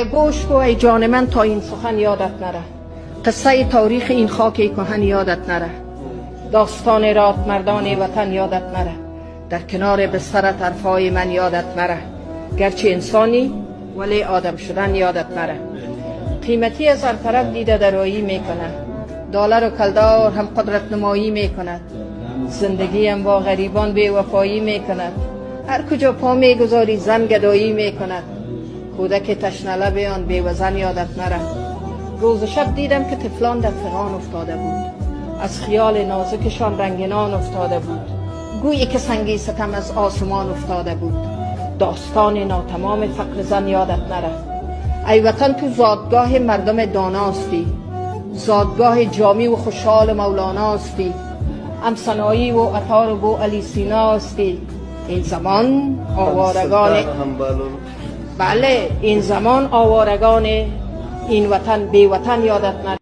گوش کو ای جان من تا این سخن یادت نره، قصه تاریخ این خاک کهن یادت نره، داستان رات مردان وطن یادت نره، در کنار بسترت حرفای من یادت نره، گرچه انسانی ولی آدم شدن یادت نره. قیمتی از هر طرف دیده درایی میکنه، دلار و کلدار هم قدرت نمایی میکند، زندگی هم با غریبان بی وفایی میکند، هر کجا پا میگذاری زن گدایی میکند، کودک تشنه لب آن بیوزن یادت نره. روز شب دیدم که طفلان در فغان افتاده بود، از خیال نازکشان رنگینان افتاده بود، گویی که سنگی ستم از آسمان افتاده بود، داستان ناتمام فقر زن یادت نره. ای وطن تو زادگاه مردم داناستی، زادگاه جامی و خوشحال مولاناستی، امسنایی و عطار و بو علی سیناستی. این زمان آوارگان بله این زمان آوارگان این وطن بی وطن یادت نره.